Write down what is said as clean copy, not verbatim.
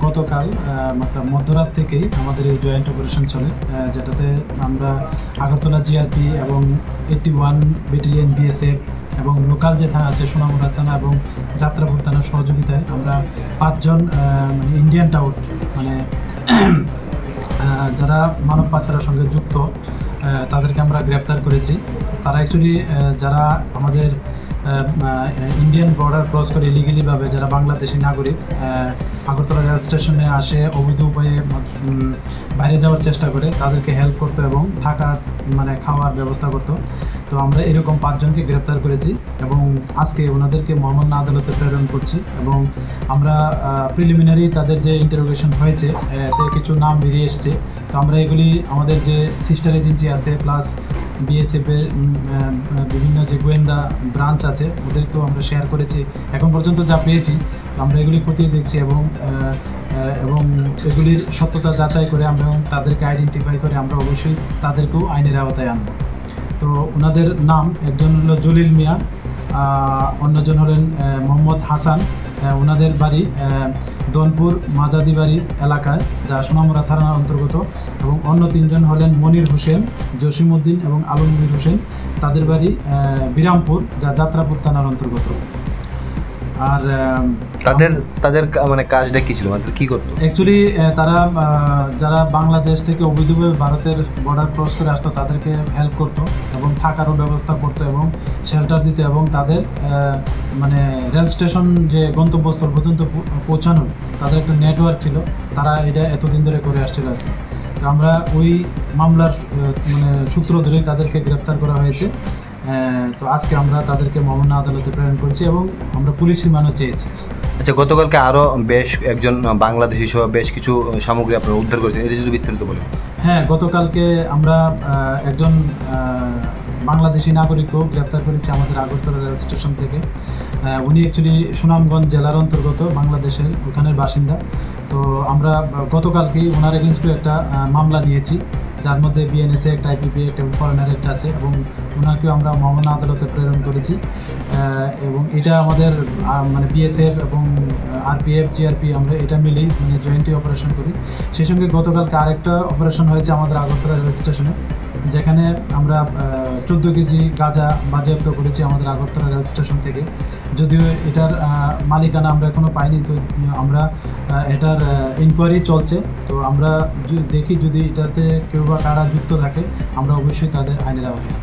গতকাল মধ্যরাত থেকেই আমাদের এই জয়েন্ট অপারেশন চলে, যেটাতে আমরা আগরতলা জিআরপি এবং 81 ব্যাটালিয়ন বিএসএফ এবং লোকাল যে থানা আছে সোনামুড়া থানা এবং যাত্রাপুর থানার সহযোগিতায় আমরা 5 জন ইন্ডিয়ান টাউট যারা মানব পাচারের সঙ্গে যুক্ত তাদেরকে আমরা গ্রেপ্তার করেছি। তারা অ্যাকচুয়ালি যারা আমাদের ইন্ডিয়ান বর্ডার ক্রস করে ইলিগালিভাবে যারা বাংলাদেশি নাগরিক আগরতলা রেল স্টেশনে আসে অবৈধ উপায়ে বাইরে যাওয়ার চেষ্টা করে, তাদেরকে হেল্প করতো এবং থাকা খাওয়ার ব্যবস্থা করতো। তো আমরা এরকম 5 জনকে গ্রেপ্তার করেছি এবং আজকে ওনাদেরকে মহামান্য আদালতে প্রেরণ করছি এবং আমরা প্রিলিমিনারি তাদের যে ইন্টারোগেশন হয়েছে এতে কিছু নাম বেরিয়ে এসছে। তো আমরা এগুলি আমাদের যে সিস্টার এজেন্সি আছে প্লাস বিএসএফের বিভিন্ন যে গোয়েন্দা ব্রাঞ্চ আছে ওদেরকেও আমরা শেয়ার করেছি। এখন পর্যন্ত যা পেয়েছি তো আমরা এগুলি খতিয়ে দেখছি এবং এগুলির সত্যতা যাচাই করে আমরা তাদেরকে আইডেন্টিফাই করে আমরা অবশ্যই তাদেরকেও আইনের আওতায় আনব। তো ওনাদের নাম একজন হলো জলিল মিয়া, অন্যজন হলেন মোহাম্মদ হাসান, ওনাদের বাড়ি দনপুর মাজাদি বাড়ির এলাকায় যা সোনামুড়া থানার অন্তর্গত, এবং অন্য 3 জন হলেন মনির হোসেন, জসিমউদ্দিন এবং আলমগীর হোসেন, তাদের বাড়ি বিরামপুর যা যাত্রাপুর থানার অন্তর্গত। আর তাদের কাজটা কী ছিল, কী করতো? অ্যাকচুয়ালি তারা যারা বাংলাদেশ থেকে অবৈধভাবে ভারতের বর্ডার ক্রস করে আসতো তাদেরকে হেল্প করতো এবং থাকারও ব্যবস্থা করতো এবং শেল্টার দিত এবং তাদের রেল স্টেশন যে গন্তব্যস্থল পর্যন্ত পৌঁছানো তাদের একটা নেটওয়ার্ক ছিল, তারা এটা এতদিন ধরে করে আসছিল আর কি। তো আমরা ওই মামলার সূত্র ধরেই তাদেরকে গ্রেপ্তার করা হয়েছে। তো আজকে আমরা তাদেরকে মহামান্য আদালতে প্রেরণ করছি এবং আমরা পুলিশ রিমান্ডও চেয়েছি। আচ্ছা, গতকালকে আরও বেশ একজন বাংলাদেশি সহ বেশ কিছু সামগ্রী আপনারা উদ্ধার করেছেন, এটা যদি বিস্তারিত বলেন। হ্যাঁ, গতকালকে আমরা একজন বাংলাদেশি নাগরিকও গ্রেপ্তার করেছি আমাদের আগরতলা রেল স্টেশন থেকে। উনি অ্যাকচুয়ালি সুনামগঞ্জ জেলার অন্তর্গত, বাংলাদেশের ওখানের বাসিন্দা। তো আমরা গতকালকেই ওনার এগেনস্টে একটা মামলা নিয়েছি, যার মধ্যে বিএনএসএ একটা, আইপিপি একটা, ফরেনার একটা আছে এবং ওনাকেও আমরা মহামান্য আদালতে প্রেরণ করেছি। এবং এটা আমাদের বিএসএফ এবং আরপিএফ জিআরপি আমরা এটা মিলেই জয়েন্টলি অপারেশন করি। সেই সঙ্গে গতকালকে আরেকটা অপারেশন হয়েছে আমাদের আগরতলা রেল স্টেশনে, যেখানে আমরা 14 কেজি গাঁজা বাজেয়াপ্ত করেছি আমাদের আগরতলা রেল স্টেশন থেকে। যদিও এটার মালিকানা আমরা এখনও পাইনি, তো আমরা এটার ইনকোয়ারি চলছে। তো আমরা দেখি যদি এটাতে কেউ বা কারা যুক্ত থাকে আমরা অবশ্যই তাদের আইনের আওতায়